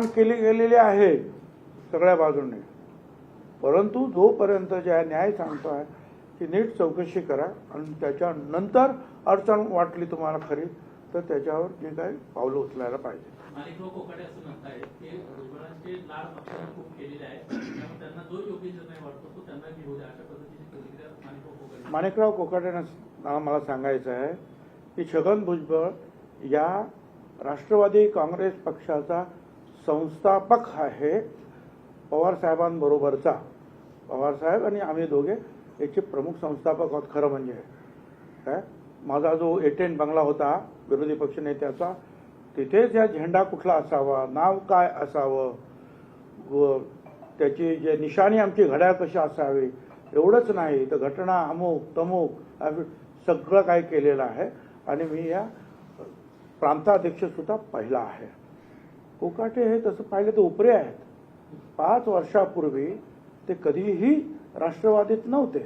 केली गेलेली आहे सगळ्या बाजूंनी, परंतु जोपर्यंत जे न्याय सांगतोय की नीट चौकशी करा आणि त्याच्यानंतर अडचण वाटली तुम्हाला खरी तर त्याच्यावर जे काही पावलं उचलायला पाहिजे. माणिकराव कोकाटे असं म्हणतायत की भुजबळांचे लाड पक्षाने खूप केलेले आहेत, त्यामुळे त्यांना जो योग्य निर्णय वाटतो तो त्यांना घेऊ द्या, अशा पद्धतीची प्रतिक्रिया माणिकराव कोकाटेंना मला सांगायचं आहे की छगन भुजबळ या राष्ट्रवादी काँग्रेस पक्षाचा संस्थापक आहे, पवार साहेबांबरोबरचा. पवार साहेब आणि आम्ही दोघे याचे प्रमुख संस्थापक आहोत. खरं म्हणजे काय माझा जो एटेंट बंगला होता विरोधी पक्षनेत्याचा, तिथेच या झेंडा कुठला असावा, नाव काय असावं, व त्याची जे निशाणी आमची घड्याळ कशी असावी, एवढंच नाही तर घटना अमुक तमुक सगळं काय केलेलं आहे. आणि मी या प्रांताध्यक्ष सुद्धा पहिला आहे. कोकाटे हे तसं पाहिलं तर उपरे आहेत. 5 वर्षापूर्वी ते कधीही राष्ट्रवादीत नव्हते.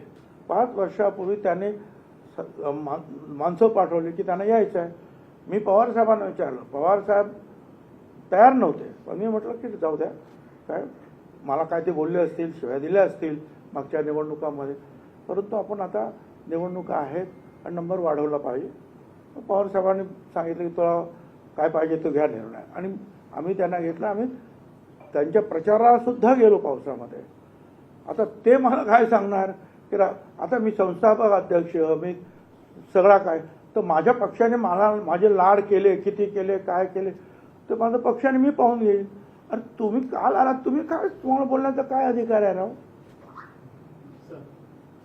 5 वर्षापूर्वी त्याने माणसं पाठवली की त्यांना यायचं आहे. मी पवार साहेबांना विचारलं, पवार साहेब तयार नव्हते, पण मी म्हटलं की जाऊ द्या, काय मला काय ते बोलले असतील, शिव्या दिल्या असतील मागच्या निवडणुकामध्ये, परंतु आपण आता निवडणुका आहेत आणि नंबर वाढवला पाहिजे. पवार साहेबांनी सांगितलं की तुला काय पाहिजे तो घ्या निर्णय, आणि आम्ही त्यांना घेतला. आम्ही त्यांच्या प्रचाराला सुद्धा गेलो पावसामध्ये. आता ते मला काय सांगणार की आता मी संस्थापक अध्यक्ष, मी सगळा काय, तर माझ्या पक्षाने मला माझे लाड केले, किती केले, काय केले, तर माझ्या पक्षाने मी पाहून घेईन. अरे तुम्ही काल आलात, तुम्ही काय, तुम्हाला बोलण्याचा काय अधिकार आहे राव?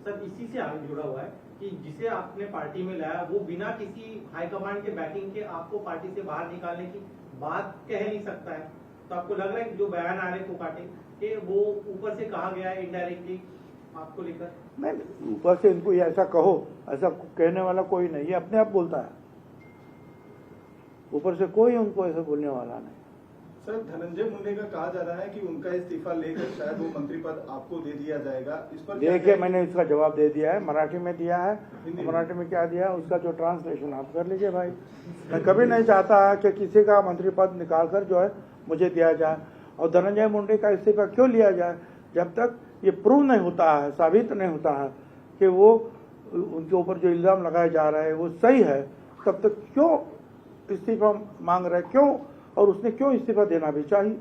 सर इसी से आगे जुड़ा हुआ है कि जिसे आपने पार्टी में लाया वो बिना किसी हाईकमांड के बैकिंग के आपको पार्टी से बाहर निकालने की बात कह नहीं सकता है. तो आपको लग रहा है कि जो बयान आ रहे कोकाटे के वो ऊपर से कहा गया है इनडायरेक्टली आपको लेकर? नहीं, ऊपर से इनको ये ऐसा कहो, ऐसा कहने वाला कोई नहीं, ये अपने आप बोलता है. ऊपर से कोई उनको ऐसा बोलने वाला नहीं. सर धनंजय मुंडे का कहा जा रहा है कि उनका इस्तीफा लेकर शायद वो मंत्री पद आपको दे दिया जाएगा. इस पर देखिए, मैंने इसका जवाब दे दिया है, मराठी में दिया है. मराठी में क्या दिया है उसका जो ट्रांसलेशन आप कर लीजिए भाई. मैं कभी नहीं चाहता कि किसी का मंत्री पद निकाल कर जो है मुझे दिया जाए. और धनंजय मुंडे का इस्तीफा क्यों लिया जाए? जब तक ये प्रूव नहीं होता है, साबित नहीं होता है कि वो उनके ऊपर जो इल्जाम लगाया जा रहा है वो सही है, तब तक क्यों इस्तीफा मांग रहे, क्यों, और उसने क्यों इस्तीफा देना भी चाहिए.